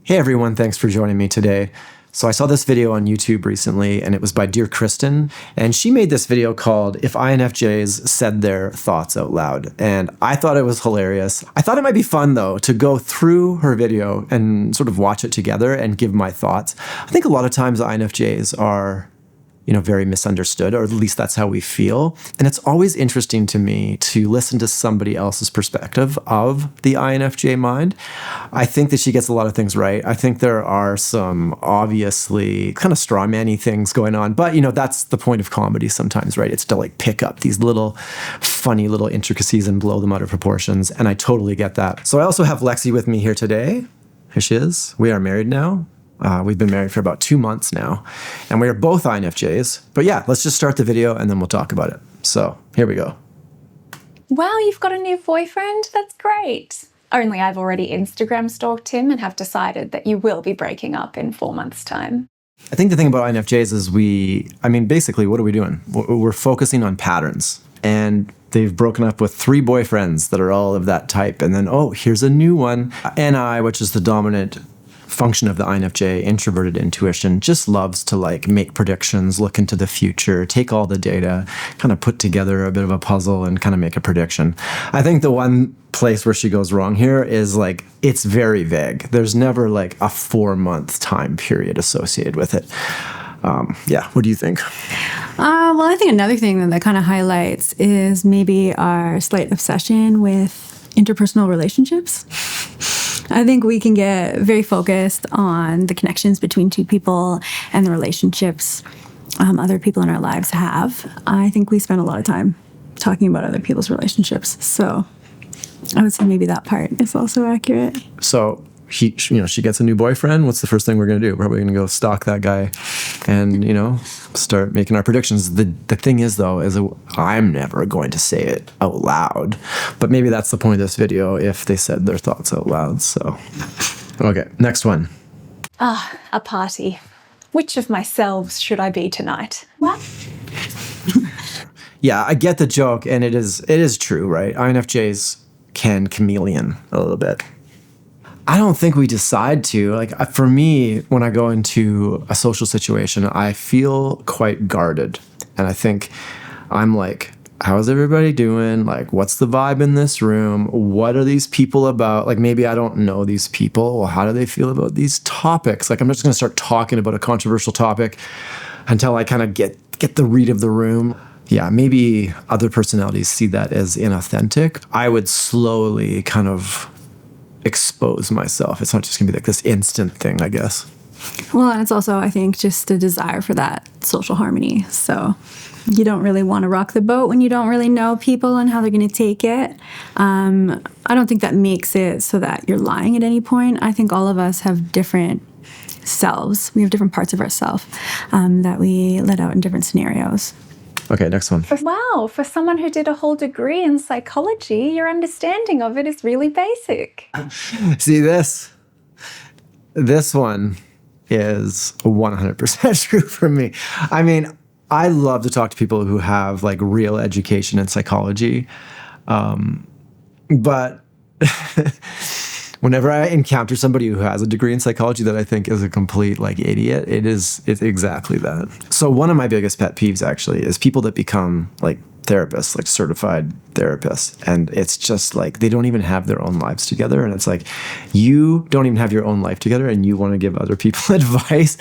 Hey everyone, thanks for joining me today. So I saw this video on YouTube recently, and it was by dear Kristin, and she made this video called If INFJs Said Their Thoughts Out Loud, and I thought it was hilarious. I thought it might be fun, though, to go through her video and sort of watch it together and give my thoughts. I think a lot of times INFJs are very misunderstood, or at least that's how we feel. And it's always interesting to me to listen to somebody else's perspective of the INFJ mind. I think that she gets a lot of things right. I think there are some obviously kind of straw-man-y things going on, but that's the point of comedy sometimes, right? It's to like pick up these little funny little intricacies and blow them out of proportions. And I totally get that. So I also have Lexi with me here today. Here she is. We are married now. We've been married for about 2 months now, and we are both INFJs. But yeah, let's just start the video and then we'll talk about it. So here we go. Wow, you've got a new boyfriend? That's great. Only I've already Instagram stalked him and have decided that you will be breaking up in 4 months' time. I think the thing about INFJs is basically, what are we doing? We're focusing on patterns. And they've broken up with 3 boyfriends that are all of that type. And then, oh, here's a new one. NI, which is the dominant function of the INFJ, introverted intuition, just loves to make predictions, look into the future, take all the data, kind of put together a bit of a puzzle and kind of make a prediction. I think the one place where she goes wrong here is it's very vague. There's never a 4-month time period associated with it. What do you think? Well, I think another thing that kind of highlights is maybe our slight obsession with interpersonal relationships. I think we can get very focused on the connections between 2 people and the relationships other people in our lives have. I think we spend a lot of time talking about other people's relationships. So I would say maybe that part is also accurate. So she gets a new boyfriend. What's the first thing we're going to do? We're probably going to go stalk that guy and, start making our predictions. The thing is, though, is I'm never going to say it out loud. But maybe that's the point of this video, if they said their thoughts out loud. So, okay, next one. A party. Which of myselves should I be tonight? What? Yeah, I get the joke, and it is true, right? INFJs can chameleon a little bit. I don't think we decide to. For me, when I go into a social situation, I feel quite guarded. And I think I'm how's everybody doing? What's the vibe in this room? What are these people about? Maybe I don't know these people. Well, how do they feel about these topics? I'm just going to start talking about a controversial topic until I kind of get the read of the room. Yeah, maybe other personalities see that as inauthentic. I would slowly kind of expose myself. It's not just gonna be this instant thing, I guess. Well, and it's also, I think, just a desire for that social harmony. So you don't really want to rock the boat when you don't really know people and how they're going to take it. I don't think that makes it so that you're lying at any point. I think all of us have different selves. We have different parts of ourselves that we let out in different scenarios. Okay, next one. Wow, for someone who did a whole degree in psychology, your understanding of it is really basic. See this? This one is 100% true for me. I love to talk to people who have real education in psychology, but whenever I encounter somebody who has a degree in psychology that I think is a complete idiot, it's exactly that. So one of my biggest pet peeves actually is people that become therapists, certified therapists, and it's just they don't even have their own lives together, and it's you don't even have your own life together and you want to give other people advice.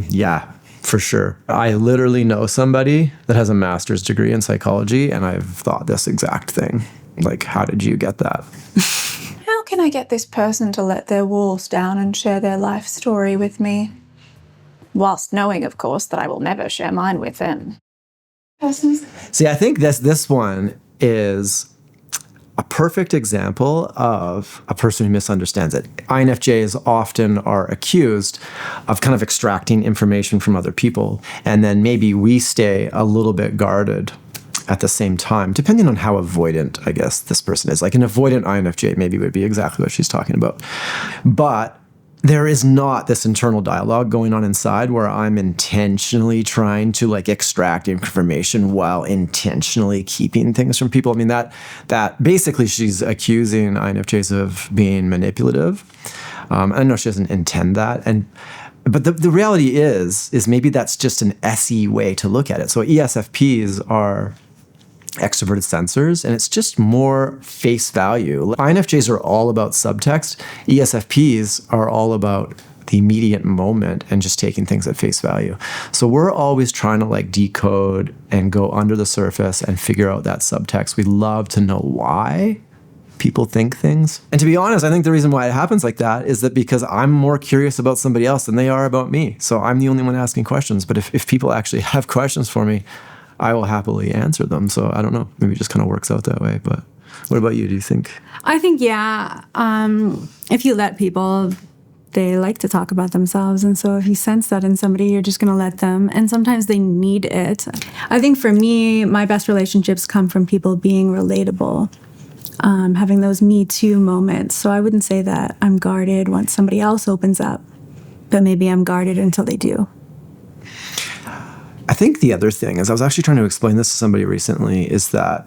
Yeah, for sure. I literally know somebody that has a master's degree in psychology, and I've thought this exact thing. How did you get that? How can I get this person to let their walls down and share their life story with me? Whilst knowing, of course, that I will never share mine with them. See, I think this one is a perfect example of a person who misunderstands it. INFJs often are accused of kind of extracting information from other people, and then maybe we stay a little bit guarded at the same time, depending on how avoidant, I guess, this person is. An avoidant INFJ maybe would be exactly what she's talking about. But there is not this internal dialogue going on inside where I'm intentionally trying to extract information while intentionally keeping things from people. That basically she's accusing INFJs of being manipulative. I know she doesn't intend that. But the reality is maybe that's just an SE way to look at it. So ESFPs are extroverted sensors, and it's just more face value. INFJs are all about subtext. ESFPs are all about the immediate moment and just taking things at face value. So we're always trying to like decode and go under the surface and figure out that subtext. We love to know why people think things. And to be honest, I think the reason why it happens like that is that because I'm more curious about somebody else than they are about me. So I'm the only one asking questions. But if people actually have questions for me, I will happily answer them. So I don't know, maybe it just kind of works out that way. But what about you? Do you think? I think, yeah, if you let people, they like to talk about themselves. And so if you sense that in somebody, you're just going to let them. And sometimes they need it. I think for me, my best relationships come from people being relatable, having those Me Too moments. So I wouldn't say that I'm guarded once somebody else opens up, but maybe I'm guarded until they do. I think the other thing is, I was actually trying to explain this to somebody recently, is that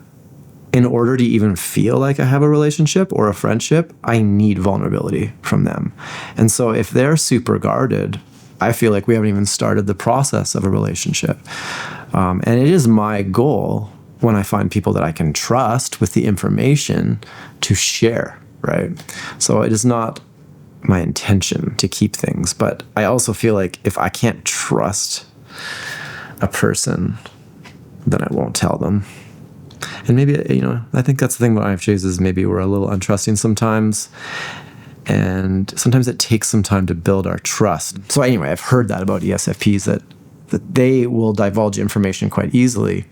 in order to even feel like I have a relationship or a friendship, I need vulnerability from them. And so if they're super guarded, I feel like we haven't even started the process of a relationship. And it is my goal, when I find people that I can trust with the information, to share, right? So it is not my intention to keep things, but I also feel like if I can't trust a person, then I won't tell them. And maybe, I think that's the thing about INFJs, is maybe we're a little untrusting sometimes. And sometimes it takes some time to build our trust. So anyway, I've heard that about ESFPs, that they will divulge information quite easily,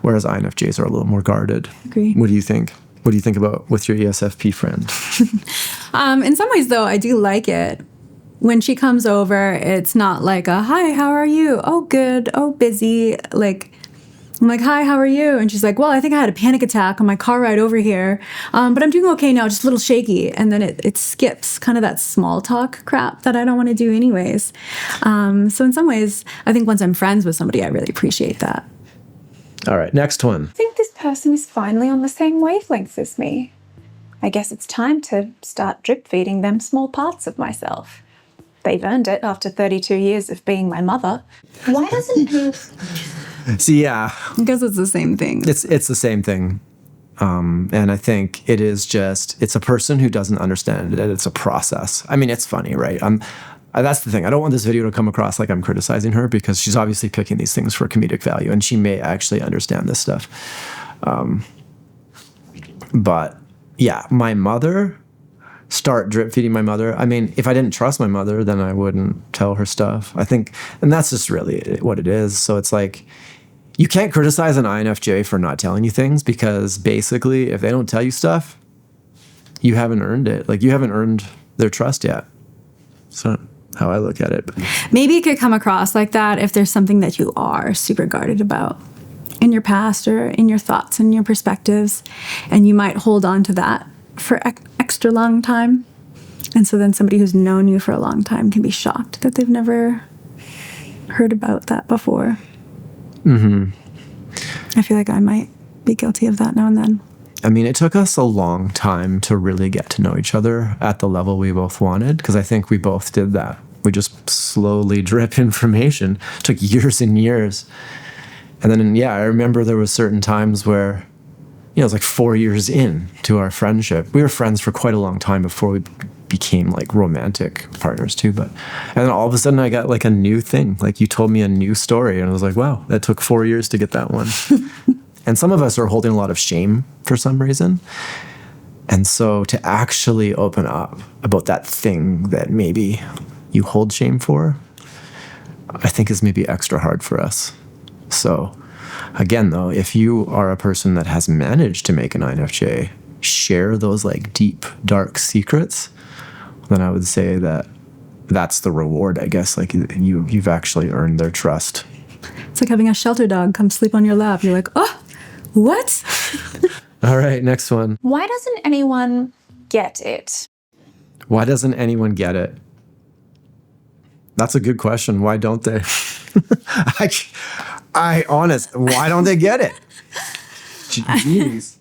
whereas INFJs are a little more guarded. Agree. What do you think? What do you think about with your ESFP friend? In some ways, though, I do like it. When she comes over, it's not like a, hi, how are you? Oh, good. Oh, busy. Like, I'm like, hi, how are you? And she's like, well, I think I had a panic attack on my car ride over here. But I'm doing okay now, just a little shaky. And then it skips kind of that small talk crap that I don't want to do anyways. So in some ways, I think once I'm friends with somebody, I really appreciate that. All right, next one. I think this person is finally on the same wavelength as me. I guess it's time to start drip feeding them small parts of myself. They've earned it after 32 years of being my mother. Why doesn't he? See, yeah. I guess it's the same thing. It's the same thing. And I think it is just, it's a person who doesn't understand it. It's a process. I mean, it's funny, right? That's the thing. I don't want this video to come across like I'm criticizing her, because she's obviously picking these things for comedic value, and she may actually understand this stuff. But yeah, my mother, start drip feeding my mother. I mean, if I didn't trust my mother, then I wouldn't tell her stuff, I think. And that's just really what it is. So it's like, you can't criticize an INFJ for not telling you things, because basically, if they don't tell you stuff, you haven't earned it. Like, you haven't earned their trust yet. So how I look at it. Maybe it could come across like that if there's something that you are super guarded about in your past or in your thoughts and your perspectives, and you might hold on to that for extra long time. And so then somebody who's known you for a long time can be shocked that they've never heard about that before. Mm-hmm. I feel like I might be guilty of that now and then. I mean, it took us a long time to really get to know each other at the level we both wanted, because I think we both did that. We just slowly drip information. It took years and years. And then, yeah, I remember there was certain times where, it was like 4 years in to our friendship. We were friends for quite a long time before we became like romantic partners too. And then all of a sudden I got like a new thing. Like, you told me a new story, and I was like, wow, that took 4 years to get that one. And some of us are holding a lot of shame for some reason. And so to actually open up about that thing that maybe you hold shame for, I think is maybe extra hard for us. So again, though, if you are a person that has managed to make an INFJ share those like deep, dark secrets, then I would say that that's the reward, I guess. Like, you've actually earned their trust. It's like having a shelter dog come sleep on your lap. You're like, oh, what? All right, next one. Why doesn't anyone get it? Why doesn't anyone get it? That's a good question. Why don't they? Why don't they get it? Jeez.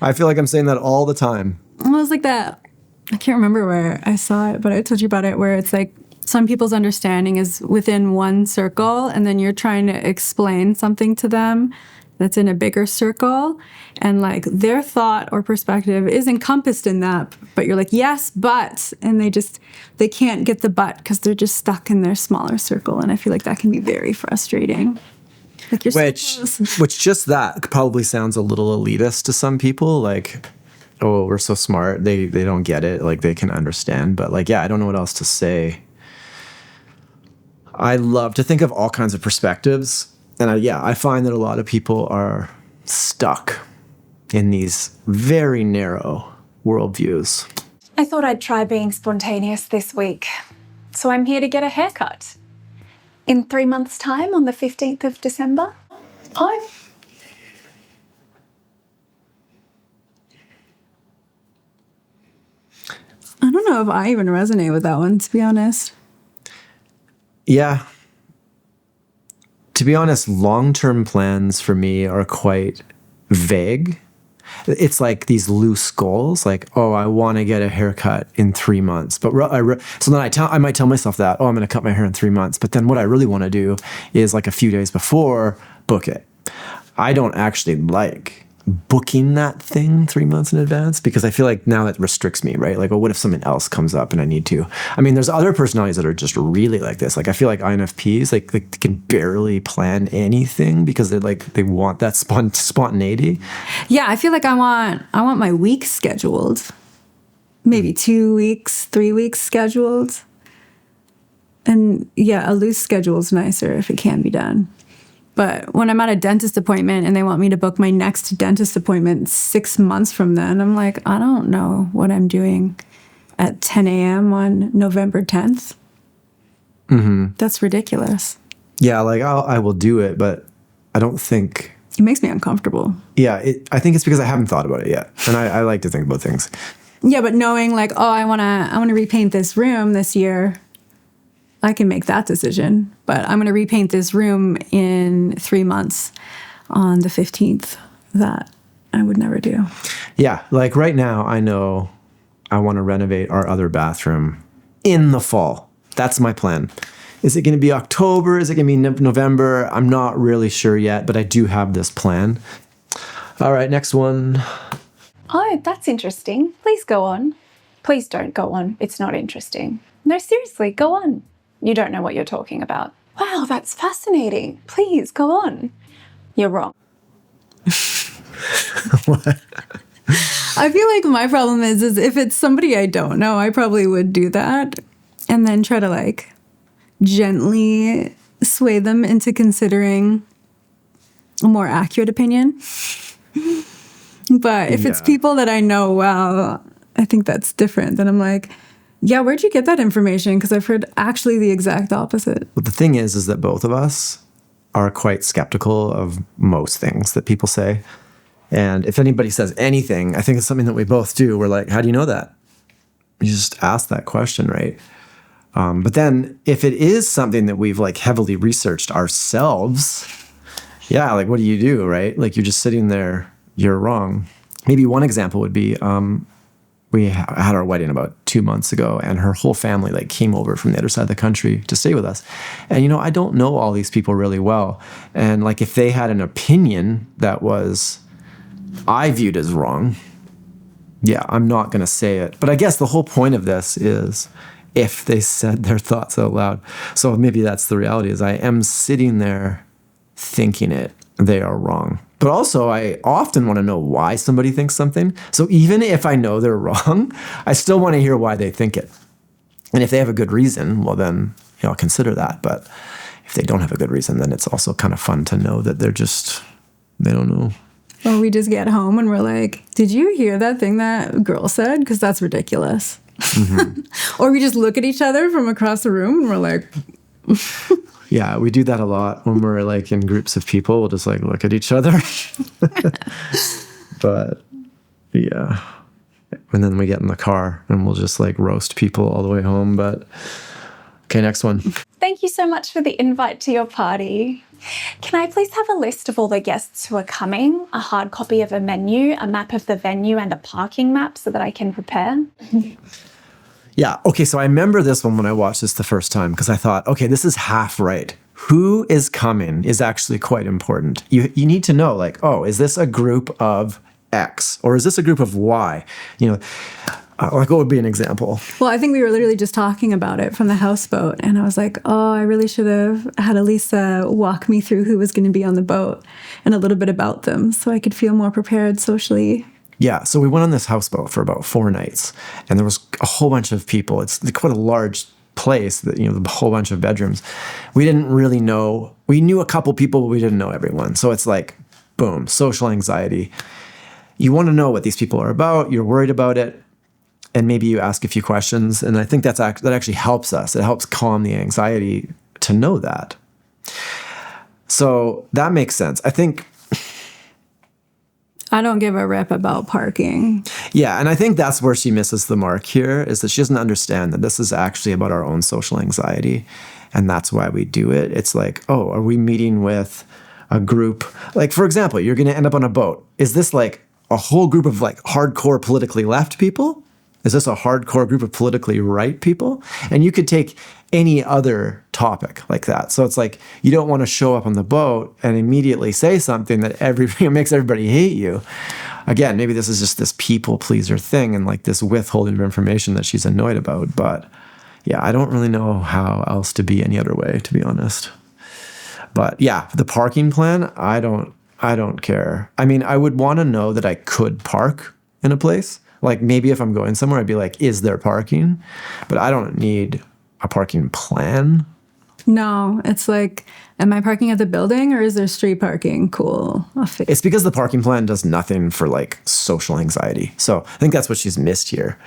I feel like I'm saying that all the time. Well, it's like that I can't remember where I saw it, but I told you about it, where it's like some people's understanding is within one circle, and then you're trying to explain something to them that's in a bigger circle, and like their thought or perspective is encompassed in that, but you're like, yes, but, and they can't get the but because they're just stuck in their smaller circle. And I feel like that can be very frustrating. Like you're Which just that probably sounds a little elitist to some people, like, oh, we're so smart, they don't get it, like they can understand, but like, yeah, I don't know what else to say. I love to think of all kinds of perspectives, and I find that a lot of people are stuck in these very narrow worldviews. I thought I'd try being spontaneous this week, so I'm here to get a haircut. In 3 months' time, on the 15th of December, I don't know if I even resonate with that one, to be honest. Yeah. To be honest, long-term plans for me are quite vague. It's like these loose goals, like, oh, I want to get a haircut in 3 months. But so then I might tell myself that, oh, I'm going to cut my hair in 3 months. But then what I really want to do is like a few days before, book it. I don't actually like booking that thing 3 months in advance because I feel like now that restricts me, right? Like, oh, what if something else comes up and I need to? I mean, there's other personalities that are just really like this. Like, I feel like INFPs, like they can barely plan anything because they want that spontaneity. Yeah, I feel like I want my week scheduled. Maybe 2 weeks, 3 weeks scheduled. And yeah, a loose schedule is nicer if it can be done. But when I'm at a dentist appointment and they want me to book my next dentist appointment 6 months from then, I'm like, I don't know what I'm doing at 10 a.m. on November 10th. Mm-hmm. That's ridiculous. Yeah, like I will do it, but I don't think... It makes me uncomfortable. Yeah, I think it's because I haven't thought about it yet. And I like to think about things. Yeah, but knowing like, oh, I wanna repaint this room this year, I can make that decision, but I'm going to repaint this room in 3 months on the 15th. That I would never do. Yeah, like right now, I know I want to renovate our other bathroom in the fall. That's my plan. Is it going to be October? Is it going to be November? I'm not really sure yet, but I do have this plan. All right, next one. Oh, that's interesting. Please go on. Please don't go on. It's not interesting. No, seriously, go on. You don't know what you're talking about. Wow, that's fascinating. Please go on. You're wrong. What? I feel like my problem is if it's somebody I don't know, I probably would do that and then try to like gently sway them into considering a more accurate opinion. But if it's people that I know well, I think that's different. Then I'm like, yeah, where'd you get that information? Because I've heard actually the exact opposite. Well, the thing is that both of us are quite skeptical of most things that people say. And if anybody says anything, I think it's something that we both do. We're like, how do you know that? You just ask that question, right? But then if it is something that we've like heavily researched ourselves, yeah, like what do you do, right? Like you're just sitting there, you're wrong. Maybe one example would be, we had our wedding about 2 months ago, and her whole family like came over from the other side of the country to stay with us. And, you know, I don't know all these people really well. And like, if they had an opinion that I viewed as wrong, yeah, I'm not going to say it. But I guess the whole point of this is if they said their thoughts out loud. So maybe that's the reality, is I am sitting there thinking they are wrong. But also, I often want to know why somebody thinks something. So even if I know they're wrong, I still want to hear why they think it. And if they have a good reason, well, then I'll consider that. But if they don't have a good reason, then it's also kind of fun to know that they don't know. Or we just get home and we're like, did you hear that thing that girl said? Because that's ridiculous. Mm-hmm. Or we just look at each other from across the room and we're like... Yeah, we do that a lot when we're like in groups of people. We'll just like look at each other. But yeah. And then we get in the car and we'll just like roast people all the way home. But Okay, next one. Thank you so much for the invite to your party. Can I please have a list of all the guests who are coming, a hard copy of a menu, a map of the venue, and a parking map so that I can prepare? Yeah, okay, so I remember this one when I watched this the first time because I thought, okay, this is half right. Who is coming is actually quite important. You need to know, like, oh, is this a group of X or is this a group of Y? Like, what would be an example? Well, I think we were literally just talking about it from the houseboat. And I was like, oh, I really should have had Elisa walk me through who was going to be on the boat and a little bit about them so I could feel more prepared socially. Yeah, so we went on this houseboat for about 4 nights, and there was a whole bunch of people. It's quite a large place, that a whole bunch of bedrooms. We didn't really know. We knew a couple people, but we didn't know everyone. So it's like, boom, social anxiety. You want to know what these people are about. You're worried about it. And maybe you ask a few questions, and I think that actually helps us. It helps calm the anxiety to know that. So that makes sense. I think I don't give a rip about parking. Yeah, and I think that's where she misses the mark here, is that she doesn't understand that this is actually about our own social anxiety, and that's why we do it. It's like, oh, are we meeting with a group? Like, for example, you're going to end up on a boat. Is this like a whole group of like hardcore politically left people? Is this a hardcore group of politically right people? And you could take any other topic like that. So it's like, you don't want to show up on the boat and immediately say something that makes everybody hate you. Again, maybe this is just this people pleaser thing and like this withholding of information that she's annoyed about. But yeah, I don't really know how else to be any other way, to be honest. But yeah, the parking plan, I don't care. I mean, I would want to know that I could park in a place. Like maybe if I'm going somewhere, I'd be like, is there parking? But I don't need a parking plan. No, it's like, am I parking at the building or is there street parking? Cool. It's because the parking plan does nothing for like social anxiety. So I think that's what she's missed here.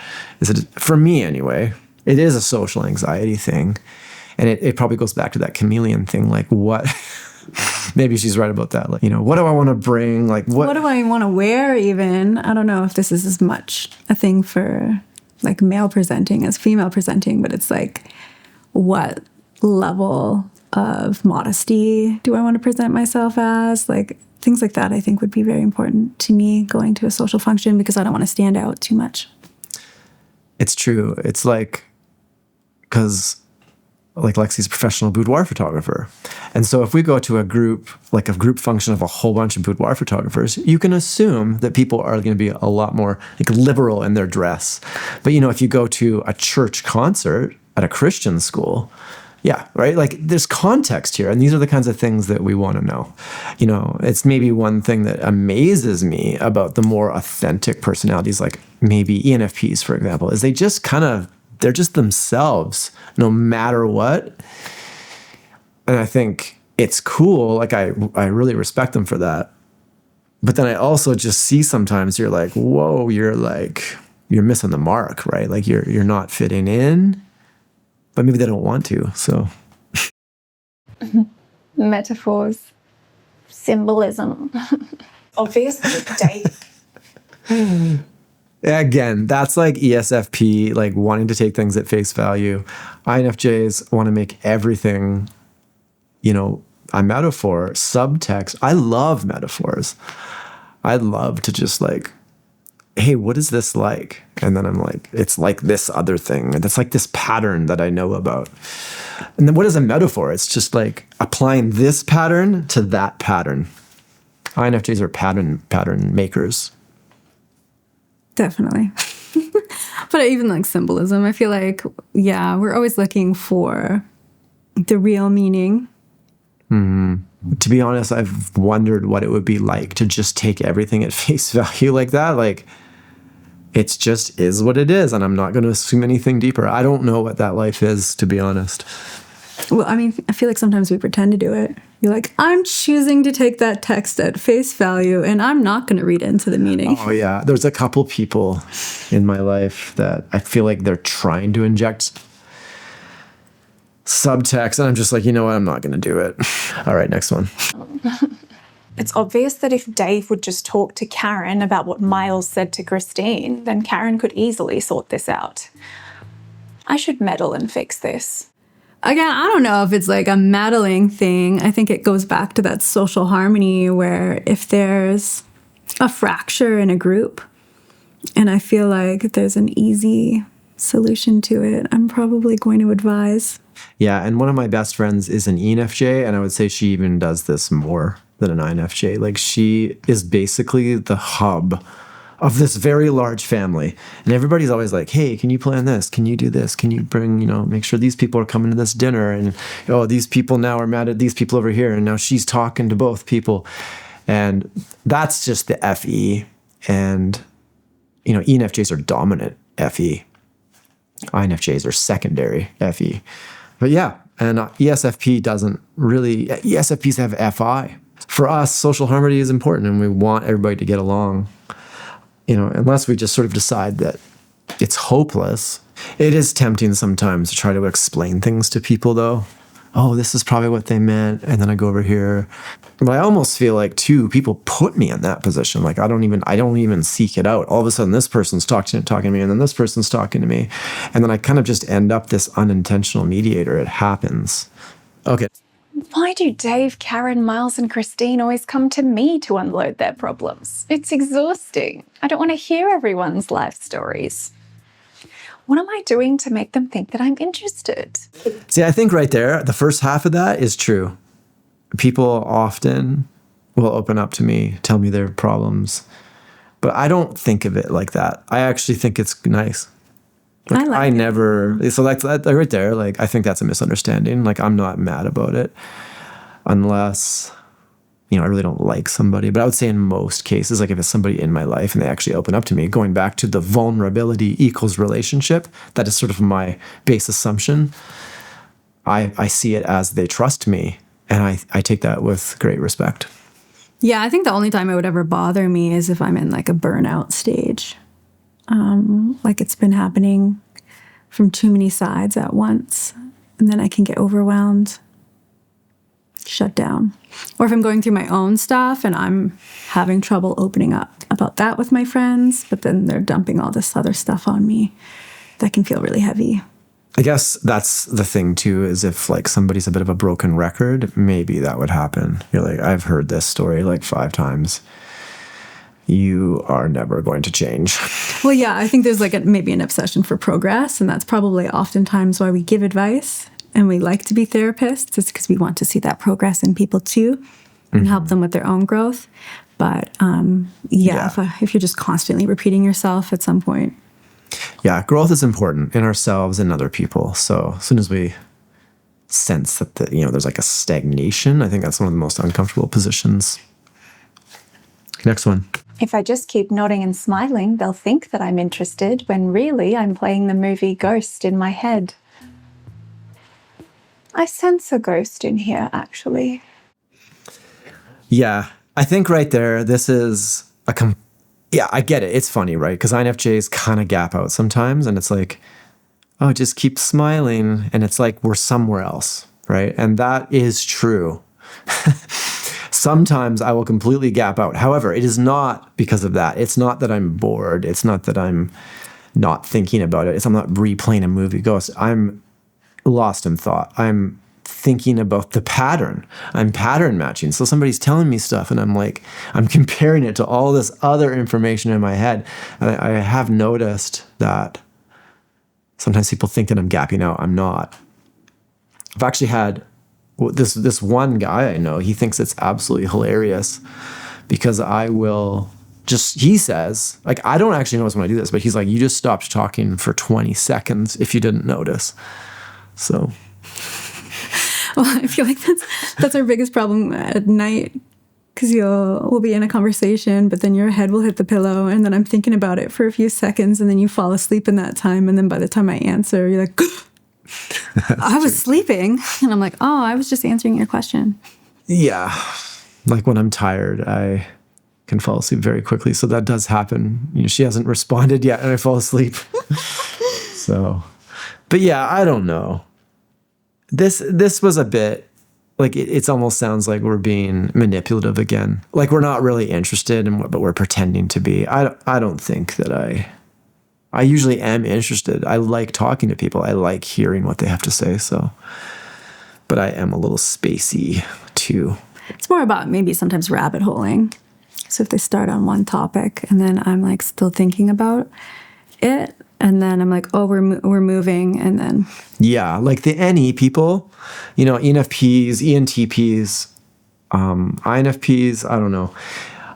For me anyway, it is a social anxiety thing. And it probably goes back to that chameleon thing. Like what... Maybe she's right about that. Like, what do I want to bring? Like, what do I want to wear even? I don't know if this is as much a thing for like male presenting as female presenting, but it's like, what level of modesty do I want to present myself as? Like, things like that I think would be very important to me going to a social function because I don't want to stand out too much. It's true. It's like, because like Lexi's a professional boudoir photographer. And so if we go to a group function of a whole bunch of boudoir photographers, you can assume that people are going to be a lot more like liberal in their dress. But, if you go to a church concert at a Christian school, yeah, right? Like there's context here. And these are the kinds of things that we want to know. It's maybe one thing that amazes me about the more authentic personalities, like maybe ENFPs, for example, is they just they're just themselves no matter what. And I think it's cool. Like I really respect them for that. But then I also just see sometimes you're like, whoa, you're missing the mark, right? Like you're not fitting in, but maybe they don't want to. So Metaphors, symbolism. Obviously, Dave. Again, that's like ESFP, like wanting to take things at face value. INFJs want to make everything, a metaphor, subtext. I love metaphors. I love to just like, hey, what is this like? And then I'm like, it's like this other thing. And it's like this pattern that I know about. And then what is a metaphor? It's just like applying this pattern to that pattern. INFJs are pattern makers. Definitely. But even like symbolism, I feel like, yeah, we're always looking for the real meaning. Mm-hmm. To be honest, I've wondered what it would be like to just take everything at face value like that. Like, it just is what it is, and I'm not going to assume anything deeper. I don't know what that life is, to be honest. Well, I mean, I feel like sometimes we pretend to do it. You're like, I'm choosing to take that text at face value, and I'm not going to read into the meaning. Oh, yeah. There's a couple people in my life that I feel like they're trying to inject subtext, and I'm just like, you know what? I'm not going to do it. All right, next one. It's obvious that if Dave would just talk to Karen about what Miles said to Kristin, then Karen could easily sort this out. I should meddle and fix this. Again, I don't know if it's like a meddling thing. I think it goes back to that social harmony where if there's a fracture in a group and I feel like there's an easy solution to it, I'm probably going to advise. Yeah, and one of my best friends is an ENFJ, and I would say she even does this more than an INFJ. Like, she is basically the hub of this very large family. And everybody's always like, hey, can you plan this? Can you do this? Can you bring, make sure these people are coming to this dinner? And, oh, these people now are mad at these people over here. And now she's talking to both people. And that's just the FE. And, ENFJs are dominant FE. INFJs are secondary FE. But yeah, and ESFP doesn't really, ESFPs have FI. For us, social harmony is important and we want everybody to get along. Unless we just sort of decide that it's hopeless. It is tempting sometimes to try to explain things to people though. Oh, this is probably what they meant. And then I go over here. But I almost feel like too, people put me in that position. Like I don't even seek it out. All of a sudden this person's talking to me and then this person's talking to me. And then I kind of just end up this unintentional mediator. It happens. Okay. Why do Dave, Karen, Miles, and Christine always come to me to unload their problems? It's exhausting. I don't want to hear everyone's life stories. What am I doing to make them think that I'm interested? See, I think right there, the first half of that is true. People often will open up to me, tell me their problems, but I don't think of it like that. I actually think it's nice. Like, I never, so like that right there, like I think that's a misunderstanding. Like I'm not mad about it unless, I really don't like somebody. But I would say in most cases, like if it's somebody in my life and they actually open up to me, going back to the vulnerability equals relationship, that is sort of my base assumption. I see it as they trust me and I take that with great respect. Yeah, I think the only time it would ever bother me is if I'm in like a burnout stage. Like it's been happening from too many sides at once. And then I can get overwhelmed, shut down. Or if I'm going through my own stuff and I'm having trouble opening up about that with my friends, but then they're dumping all this other stuff on me, that can feel really heavy. I guess that's the thing too, is if like somebody's a bit of a broken record, maybe that would happen. You're like, I've heard this story like 5 times. You are never going to change. Well, yeah, I think there's like maybe an obsession for progress, and that's probably oftentimes why we give advice and we like to be therapists. It's because we want to see that progress in people too and help them with their own growth. But if you're just constantly repeating yourself at some point. Yeah, growth is important in ourselves and other people. So as soon as we sense that there's like a stagnation, I think that's one of the most uncomfortable positions. Next one. If I just keep nodding and smiling, they'll think that I'm interested when really I'm playing the movie Ghost in my head. I sense a ghost in here, actually. Yeah, I think right there, this is I get it. It's funny, right? Because INFJs kind of gap out sometimes, and it's like, oh, just keep smiling, and it's like we're somewhere else, right? And that is true. Sometimes I will completely gap out. However, it is not because of that. It's not that I'm bored. It's not that I'm not thinking about it. I'm not replaying a movie Ghost. I'm lost in thought. I'm thinking about the pattern. I'm pattern matching. So somebody's telling me stuff and I'm comparing it to all this other information in my head. And I have noticed that sometimes people think that I'm gapping out. I'm not. I've actually had this one guy I know, he thinks it's absolutely hilarious because he says, like, I don't actually notice when I do this, but he's like, you just stopped talking for 20 seconds if you didn't notice. So. Well, I feel like that's our biggest problem at night, because we'll be in a conversation, but then your head will hit the pillow, and then I'm thinking about it for a few seconds, and then you fall asleep in that time, and then by the time I answer, you're like, I was sleeping, and I'm like, oh, I was just answering your question. Yeah, like when I'm tired, I can fall asleep very quickly, so that does happen. She hasn't responded yet, and I fall asleep. So, but yeah, I don't know. This was a bit like it almost sounds like we're being manipulative again. Like we're not really interested in but we're pretending to be. I don't think that I usually am interested. I like talking to people. I like hearing what they have to say. So, but I am a little spacey too. It's more about maybe sometimes rabbit holing. So if they start on one topic and then I'm like still thinking about it, and then I'm like, oh, we're moving, and then yeah, like the NE people, you know, ENFPs, ENTPs, INFPs. I don't know.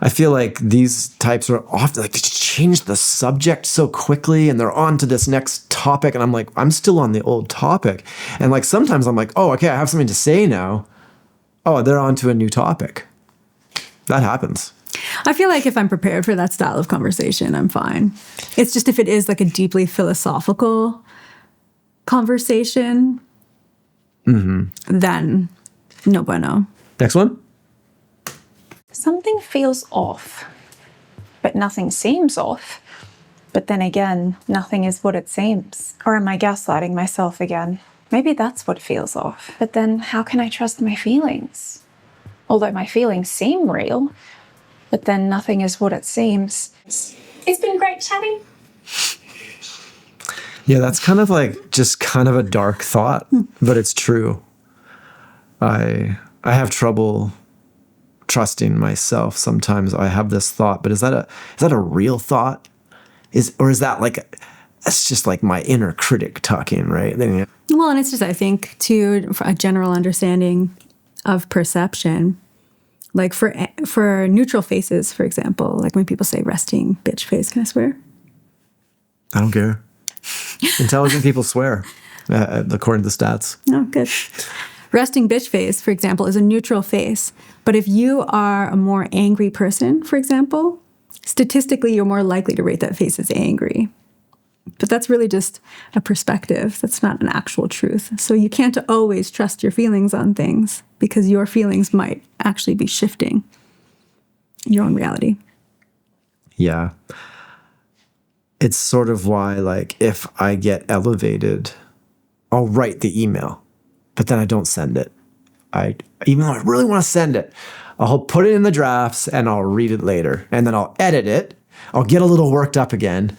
I feel like these types are often like they change the subject so quickly, and they're on to this next topic, and I'm like, I'm still on the old topic, and like sometimes I'm like, oh, okay, I have something to say now. Oh, they're on to a new topic. That happens. I feel like if I'm prepared for that style of conversation, I'm fine. It's just if it is like a deeply philosophical conversation, then no bueno. Next one. Something feels off, but nothing seems off. But then again, nothing is what it seems. Or am I gaslighting myself again? Maybe that's what feels off. But then how can I trust my feelings? Although my feelings seem real, but then nothing is what it seems. It's been great chatting. Yeah, that's kind of like just kind of a dark thought, but it's true. I have trouble trusting myself. Sometimes I have this thought, but is that a real thought? Or is that like that's just like my inner critic talking, right? Well, and it's just I think too for a general understanding of perception. Like for neutral faces, for example, like when people say resting bitch face, can I swear? I don't care. Intelligent people swear, according to the stats. Oh, good. Resting bitch face, for example, is a neutral face. But if you are a more angry person, for example, statistically, you're more likely to rate that face as angry. But that's really just a perspective. That's not an actual truth. So you can't always trust your feelings on things because your feelings might actually be shifting your own reality. Yeah. It's sort of why, like, if I get elevated, I'll write the email, but then I don't send it. Even though I really want to send it, I'll put it in the drafts and I'll read it later. And then I'll edit it. I'll get a little worked up again.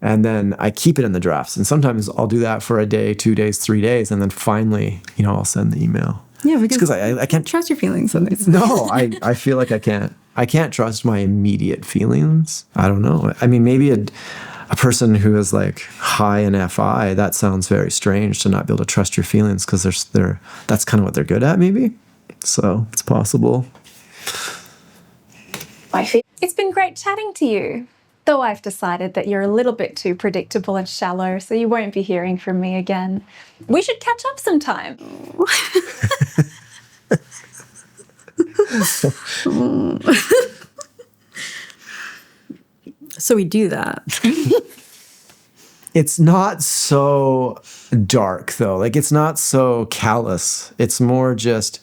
And then I keep it in the drafts. And sometimes I'll do that for a day, 2 days, 3 days. And then finally, I'll send the email. Yeah, because I can't trust your feelings sometimes. No, I feel like I can't. I can't trust my immediate feelings. I don't know. I mean, maybe a person who is like high in FI, that sounds very strange to not be able to trust your feelings because that's kind of what they're good at, maybe. So it's possible. It's been great chatting to you. Though I've decided that you're a little bit too predictable and shallow, so you won't be hearing from me again. We should catch up sometime. So we do that. It's not so dark, though. Like, it's not so callous. It's more just,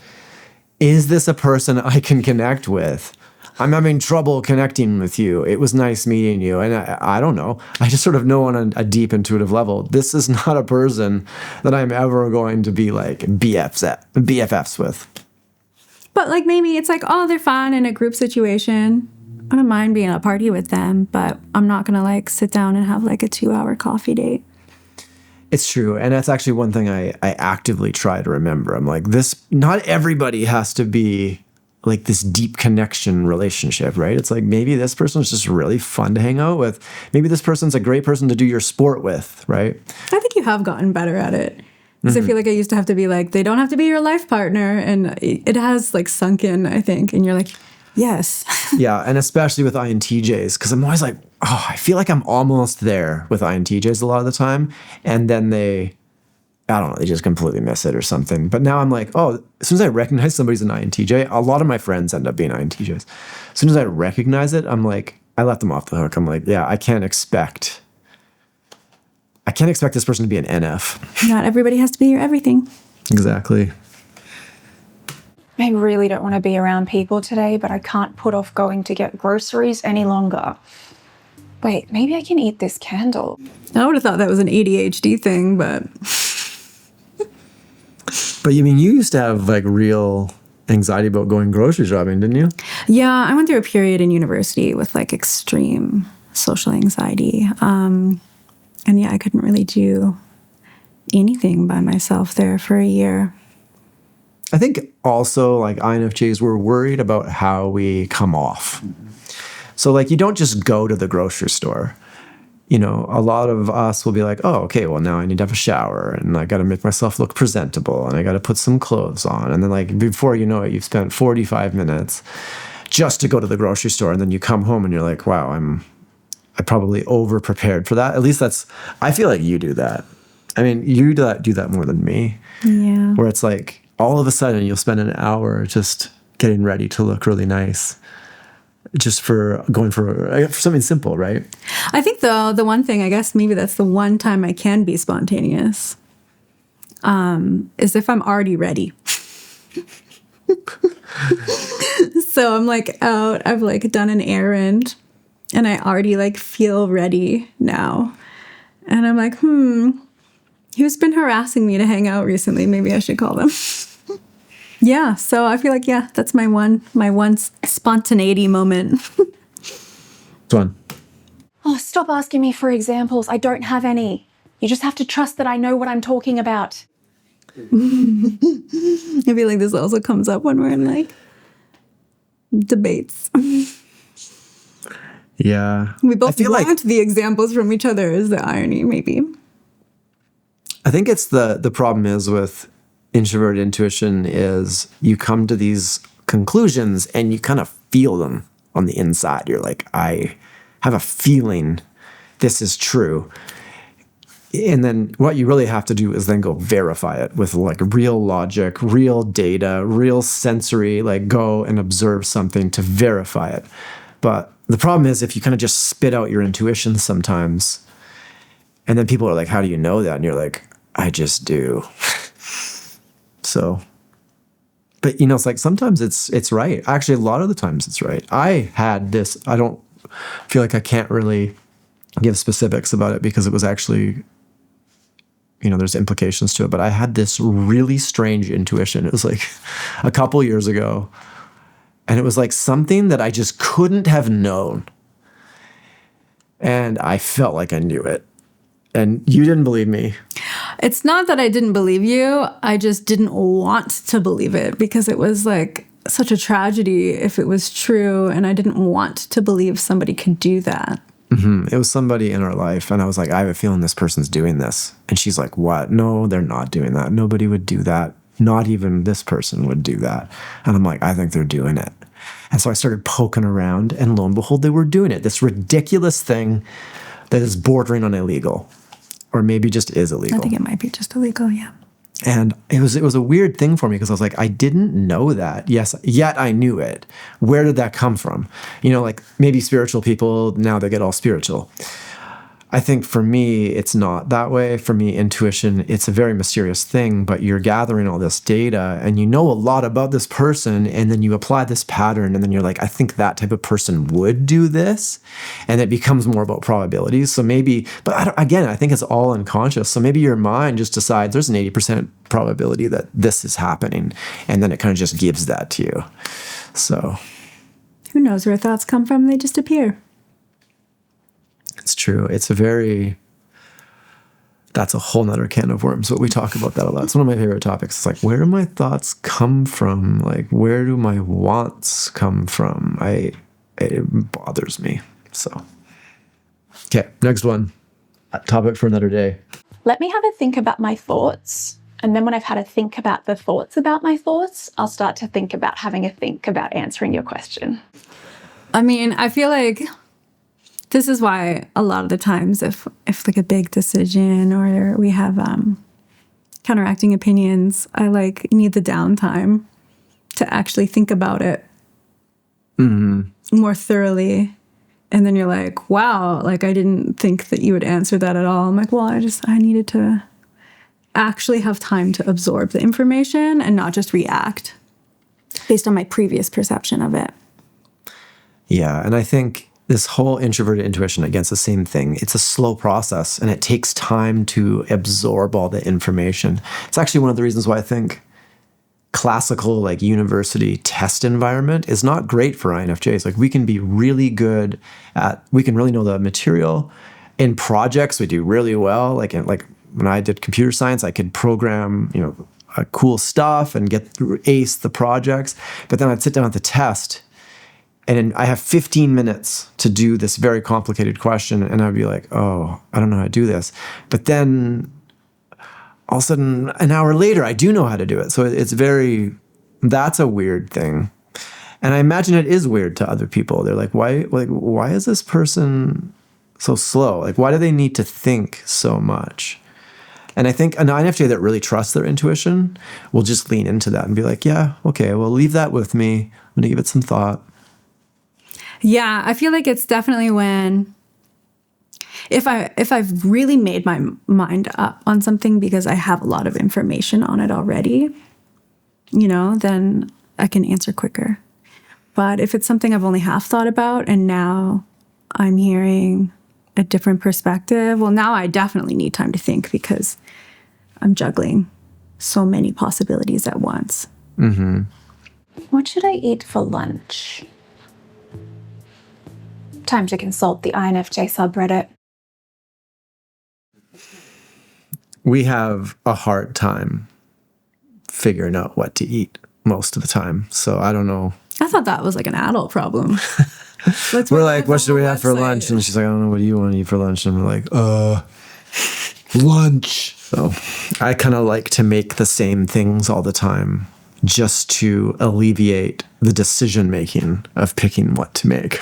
is this a person I can connect with? I'm having trouble connecting with you. It was nice meeting you. And I don't know. I just sort of know on a deep intuitive level, this is not a person that I'm ever going to be like BFFs with. But like maybe it's like, oh, they're fine in a group situation. I don't mind being at a party with them, but I'm not going to like sit down and have like a 2-hour coffee date. It's true. And that's actually one thing I actively try to remember. I'm like, not everybody has to be like this deep connection relationship, right? It's like maybe this person is just really fun to hang out with. Maybe this person's a great person to do your sport with, right? I think you have gotten better at it. Because I feel like I used to have to be like, they don't have to be your life partner. And it has like sunk in, I think. And you're like, yes. Yeah. And especially with INTJs, because I'm always like, oh, I feel like I'm almost there with INTJs a lot of the time. And then they just completely miss it or something. But now I'm like, oh, as soon as I recognize somebody's an INTJ, a lot of my friends end up being INTJs. As soon as I recognize it, I'm like, I let them off the hook. I'm like, yeah, I can't expect this person to be an NF. Not everybody has to be your everything. Exactly. I really don't want to be around people today, but I can't put off going to get groceries any longer. Wait, maybe I can eat this candle. I would have thought that was an ADHD thing, but... But you used to have like real anxiety about going grocery shopping, didn't you? Yeah, I went through a period in university with like extreme social anxiety. And yeah, I couldn't really do anything by myself there for a year. I think also like INFJs, we're worried about how we come off. So like you don't just go to the grocery store. You know, a lot of us will be like, oh, okay, well now I need to have a shower and I got to make myself look presentable and I got to put some clothes on. And then like before you know it, you've spent 45 minutes just to go to the grocery store. And then you come home and you're like, wow, I probably over prepared for that. At least I feel like you do that. I mean, you do that more than me. Yeah. Where it's like all of a sudden you'll spend an hour just getting ready to look really nice. Just for going for something simple, right? I think though, the one thing, I guess maybe that's the one time I can be spontaneous, is if I'm already ready. So I'm like out, I've like done an errand and I already like feel ready now. And I'm like, who's been harassing me to hang out recently? Maybe I should call them. Yeah, so I feel like, yeah, that's my one spontaneity moment. Fun. Oh, stop asking me for examples. I don't have any. You just have to trust that I know what I'm talking about. I feel like this also comes up when we're in like debates. Yeah. We both feel want like the examples from each other is the irony, maybe. I think it's the problem is with introverted intuition is you come to these conclusions and you kind of feel them on the inside. You're like, I have a feeling this is true. And then what you really have to do is then go verify it with like real logic, real data, real sensory, like go and observe something to verify it. But the problem is if you kind of just spit out your intuition sometimes, and then people are like, how do you know that? And you're like, I just do. So, but you know, it's like sometimes it's right. Actually, a lot of the times it's right. I had this, I don't feel like I can't really give specifics about it because it was actually, you know, there's implications to it, but I had this really strange intuition. It was like a couple years ago, and it was like something that I just couldn't have known. And I felt like I knew it. And you didn't believe me. It's not that I didn't believe you. I just didn't want to believe it because it was like such a tragedy if it was true. And I didn't want to believe somebody could do that. Mm-hmm. It was somebody in our life. And I was like, I have a feeling this person's doing this. And she's like, what? No, they're not doing that. Nobody would do that. Not even this person would do that. And I'm like, I think they're doing it. And so I started poking around and lo and behold, they were doing it. This ridiculous thing that is bordering on illegal. Or maybe just is illegal. I think it might be just illegal, yeah. And it was a weird thing for me because I was like, I didn't know that. Yes, yet I knew it. Where did that come from? You know, like maybe spiritual people, now they get all spiritual. I think for me, it's not that way. For me, intuition, it's a very mysterious thing, but you're gathering all this data and you know a lot about this person and then you apply this pattern and then you're like, I think that type of person would do this. And it becomes more about probabilities. So maybe, but I think it's all unconscious. So maybe your mind just decides there's an 80% probability that this is happening. And then it kind of just gives that to you. So who knows where thoughts come from? They just appear. It's true. That's a whole nother can of worms, but we talk about that a lot. It's one of my favorite topics. It's like, where do my thoughts come from? Like, where do my wants come from? It bothers me. So, okay, next one. Topic for another day. Let me have a think about my thoughts. And then when I've had a think about the thoughts about my thoughts, I'll start to think about having a think about answering your question. I mean, I feel like this is why a lot of the times if like a big decision or we have counteracting opinions, I like need the downtime to actually think about it more thoroughly. And then you're like, wow, like I didn't think that you would answer that at all. I'm like, well, I needed to actually have time to absorb the information and not just react based on my previous perception of it. Yeah, and I think this whole introverted intuition against the same thing. It's a slow process and it takes time to absorb all the information. It's actually one of the reasons why I think classical like university test environment is not great for INFJs. Like we can be really good we can really know the material In projects, we do really well. Like when I did computer science, I could program, cool stuff and get through ace the projects. But then I'd sit down at the test, and I have 15 minutes to do this very complicated question, and I'd be like, oh, I don't know how to do this. But then all of a sudden, an hour later, I do know how to do it. So that's a weird thing. And I imagine it is weird to other people. They're like, why is this person so slow? Like, why do they need to think so much? And I think an INFJ that really trusts their intuition will just lean into that and be like, yeah, okay, well, leave that with me. I'm going to give it some thought. Yeah, I feel like it's definitely when if I've really made my mind up on something because I have a lot of information on it already, then I can answer quicker. But if it's something I've only half thought about and now I'm hearing a different perspective, well, now I definitely need time to think because I'm juggling so many possibilities at once. Mm-hmm. What should I eat for lunch? Time to consult the INFJ subreddit. We have a hard time figuring out what to eat most of the time. So I don't know. I thought that was like an adult problem. We're like, what should we have for lunch? And she's like, I don't know, what do you want to eat for lunch? And we're like, lunch. So I kind of like to make the same things all the time just to alleviate the decision making of picking what to make.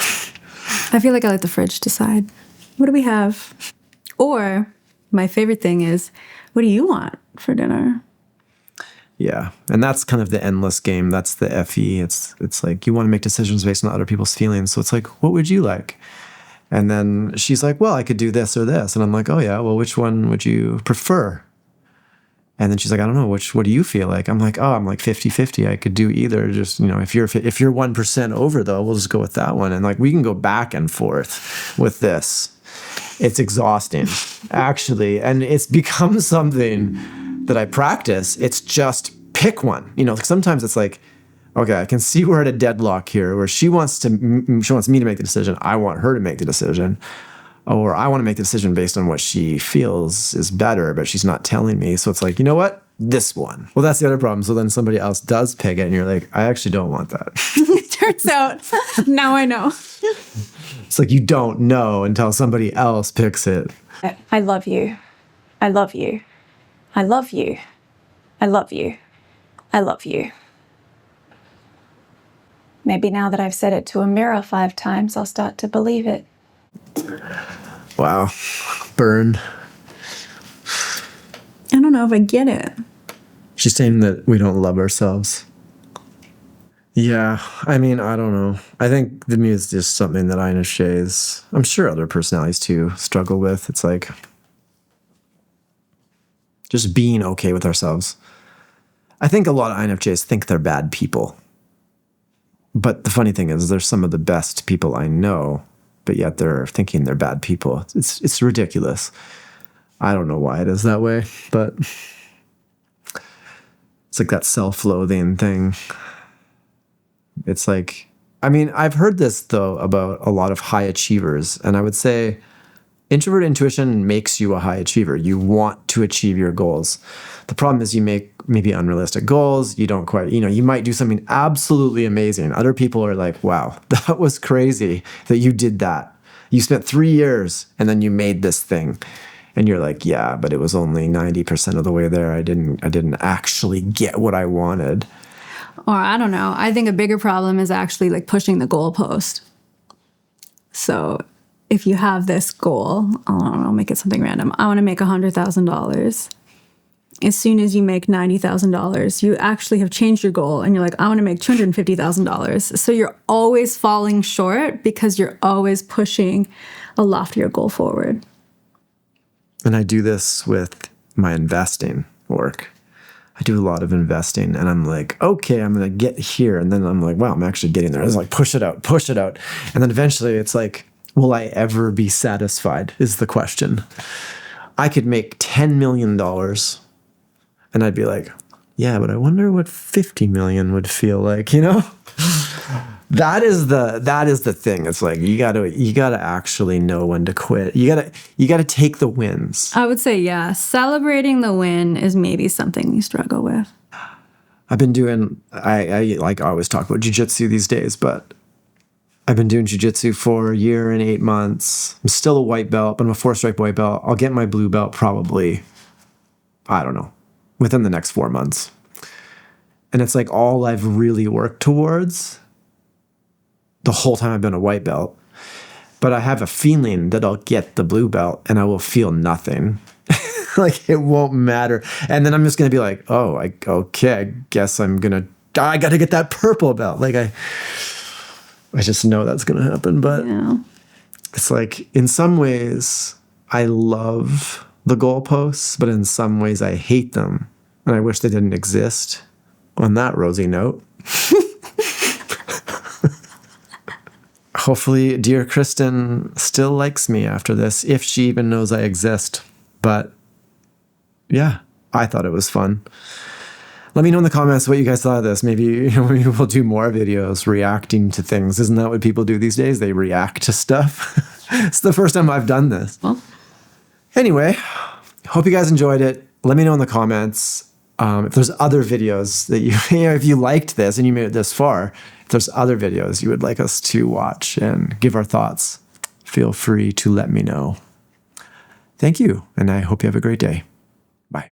I feel like I let the fridge decide. What do we have? Or my favorite thing is, what do you want for dinner? Yeah. And that's kind of the endless game. That's the FE. It's like you want to make decisions based on other people's feelings. So it's like, what would you like? And then she's like, well, I could do this or this. And I'm like, oh yeah, well, which one would you prefer? And then she's like, I don't know, what do you feel like? I'm like, I'm like 50-50. I could do either. Just, if you're 1% over though, we'll just go with that one. And like, we can go back and forth with this. It's exhausting, actually. And it's become something that I practice. It's just pick one. Sometimes it's like, okay, I can see we're at a deadlock here where she wants me to make the decision. I want her to make the decision. Or I want to make the decision based on what she feels is better, but she's not telling me. So it's like, you know what? This one. Well, that's the other problem. So then somebody else does pick it and you're like, I actually don't want that. Turns out, now I know. It's like you don't know until somebody else picks it. I love you. I love you. I love you. I love you. I love you. Maybe now that I've said it to a mirror 5 times, I'll start to believe it. Wow. Burn. I don't know if I get it. She's saying that we don't love ourselves. Yeah, I mean, I don't know. I think the muse is just something that INFJs, I'm sure other personalities too, struggle with. It's like just being okay with ourselves. I think a lot of INFJs think they're bad people. But the funny thing is, they're some of the best people I know, but yet they're thinking they're bad people. It's ridiculous. I don't know why it is that way, but it's like that self-loathing thing. It's like, I mean, I've heard this, though, about a lot of high achievers, and I would say introvert intuition makes you a high achiever. You want to achieve your goals. The problem is you make maybe unrealistic goals. You don't quite, you might do something absolutely amazing. Other people are like, wow, that was crazy that you did that. You spent 3 years and then you made this thing. And you're like, yeah, but it was only 90% of the way there. I didn't actually get what I wanted. Or I don't know. I think a bigger problem is actually like pushing the goalpost. So if you have this goal, I don't know, make it something random. I want to make $100,000. As soon as you make $90,000, you actually have changed your goal and you're like, I want to make $250,000. So you're always falling short because you're always pushing a loftier goal forward. And I do this with my investing work. I do a lot of investing and I'm like, okay, I'm going to get here. And then I'm like, wow, I'm actually getting there. It's like, push it out. And then eventually it's like, will I ever be satisfied is the question. I could make $10 million and I'd be like, yeah, but I wonder what 50 million would feel like, That is the thing. It's like you gotta actually know when to quit. You gotta take the wins. I would say, yeah, celebrating the win is maybe something you struggle with. I've been doing, I always talk about jiu-jitsu these days, but I've been doing jiu-jitsu for a year and 8 months. I'm still a white belt, but I'm a 4-stripe white belt. I'll get my blue belt probably, I don't know, within the next 4 months. And it's like all I've really worked towards the whole time I've been a white belt. But I have a feeling that I'll get the blue belt and I will feel nothing. Like it won't matter. And then I'm just going to be like, oh, okay, I guess I got to get that purple belt. Like I just know that's going to happen. But Yeah. it's like in some ways I love the goalposts, but in some ways I hate them. And I wish they didn't exist. On that rosy note. Hopefully, dear Kristin still likes me after this, if she even knows I exist. But yeah, I thought it was fun. Let me know in the comments what you guys thought of this. Maybe we'll do more videos reacting to things. Isn't that what people do these days? They react to stuff. It's the first time I've done this. Well. Anyway, hope you guys enjoyed it. Let me know in the comments if there's other videos that if you liked this and you made it this far, if there's other videos you would like us to watch and give our thoughts, feel free to let me know. Thank you, and I hope you have a great day.